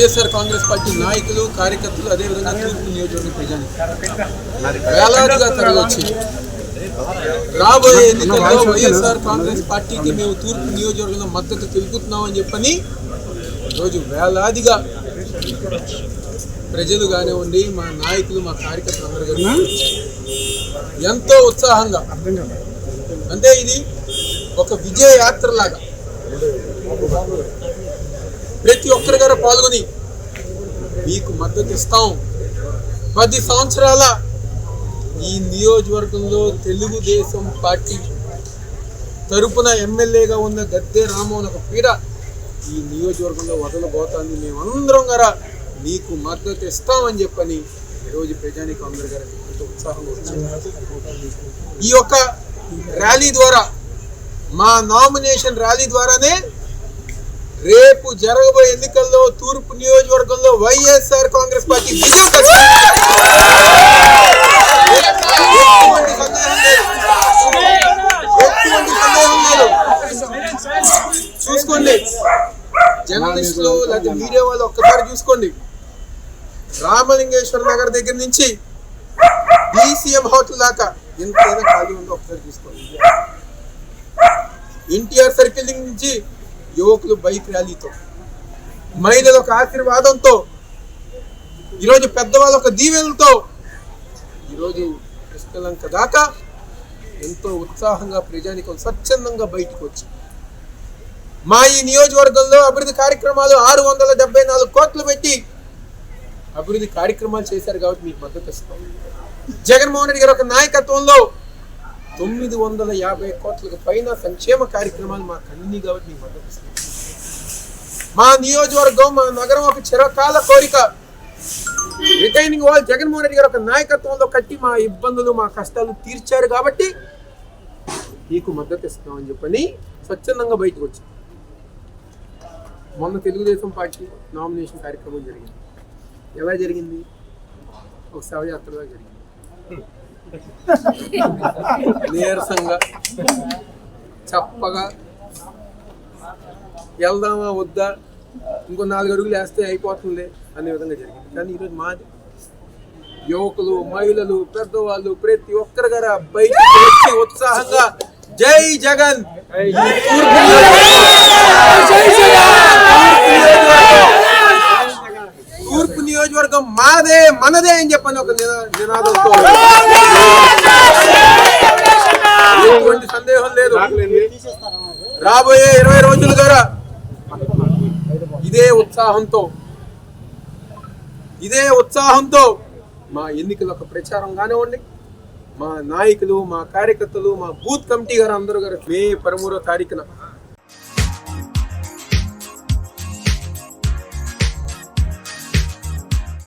YSR Congress party నాయకులు కార్యకర్తలు అదేవిధంగా తూర్పు నియోజకవర్గ ప్రజలు వేలాదిగా తరలివచ్చి రాబోయే ఎన్నికల్లో వైఎస్ఆర్ కాంగ్రెస్ పార్టీకి మేము తూర్పు నియోజకవర్గంలో మద్దతు తెలుపుతున్నామని చెప్పని ఈరోజు వేలాదిగా ప్రజలు కానివ్వండి, మా నాయకులు, మా కార్యకర్తలు అందరూ కానీ ఎంతో ఉత్సాహంగా, అంటే ఇది ఒక విజయ యాత్రలాగా ప్రతి ఒక్కరి గారు పాల్గొని మీకు మద్దతు ఇస్తాం. 10 సంవత్సరాల ఈ నియోజకవర్గంలో తెలుగుదేశం పార్టీ తరపున ఎమ్మెల్యేగా ఉన్న గద్దె రామ్మోహన్ ఒక పీడ ఈ నియోజకవర్గంలో వదలబోతాన్ని మేమందరం గారా నీకు మద్దతు ఇస్తామని చెప్పని ఈరోజు ప్రజానికి అందరు గారు ఎంతో ఉత్సాహంగా వచ్చారు. ఈ యొక్క ర్యాలీ ద్వారా, మా నామినేషన్ ర్యాలీ ద్వారానే రేపు జరగబోయే ఎన్నికల్లో తూర్పు నియోజకవర్గంలో వైఎస్ఆర్ కాంగ్రెస్ పార్టీ చూసుకోండి. జర్నలిస్టులు లేదా మీడియా వాళ్ళు ఒక్కసారి చూసుకోండి. రామలింగేశ్వర నగర్ దగ్గర నుంచి DCM హోటల్ దాకా ఎంతైనా ఖాళీ ఉందో ఒకసారి చూసుకోండి. ఎన్టీఆర్ సర్కిల్ నుంచి యువకులు బైక్ ర్యాలీతో, మహిళల ఒక ఆశీర్వాదంతో, ఈరోజు పెద్దవాళ్ళ ఒక దీవెనలతో ఈరోజు కృష్ణలంక దాకా ఎంతో ఉత్సాహంగా ప్రజానికం స్వచ్ఛందంగా బయటకు వచ్చి మా ఈ నియోజకవర్గంలో అభివృద్ధి కార్యక్రమాలు 674 కోట్లు పెట్టి అభివృద్ధి కార్యక్రమాలు చేశారు కాబట్టి మీకు మద్దతు ఇస్తాం. జగన్మోహన్ రెడ్డి గారి ఒక నాయకత్వంలో 950 కోట్లకు పైన సంక్షేమ కార్యక్రమాలు మాకు అన్ని కాబట్టి మీకు మద్దతు ఇస్తాం. మా నియోజకవర్గం, మా నగరం ఒక చిరకాల కోరిక. రిటైనింగ్ వాల్ జగన్మోహన్ రెడ్డి గారు ఒక నాయకత్వంలో కట్టి మా ఇబ్బందులు, మా కష్టాలు తీర్చారు కాబట్టి నీకు మద్దతు ఇస్తామని చెప్పని స్వచ్ఛందంగా బయటకు వచ్చి మొన్న తెలుగుదేశం పార్టీ నామినేషన్ కార్యక్రమం జరిగింది. ఎలా జరిగింది? ఒక శవయాత్రగా జరిగింది. నీరసంగా, చప్పగా, వెళ్దామా వద్దా, ఇంకో 4 అడుగులు వేస్తే అయిపోతుంది అనే విధంగా జరిగింది. కానీ ఈరోజు మాది యువకులు, మహిళలు, పెద్దవాళ్ళు ప్రతి ఒక్కరు గారు బయటకు వచ్చి ఉత్సాహంగా జై జగన్, తూర్పు నియోజకవర్గం మాదే మనదే అని చెప్పని ఒక నినాదంతో ఎటువంటి సందేహం లేదు. రాబోయే 20 రోజుల ద్వారా ఇదే ఉత్సాహంతో మా ఎన్నికల ఒక ప్రచారం కానివ్వండి, మా నాయకులు, మా కార్యకర్తలు, మా బూత్ కమిటీ గారు అందరూ గారు మే 13వ తారీఖున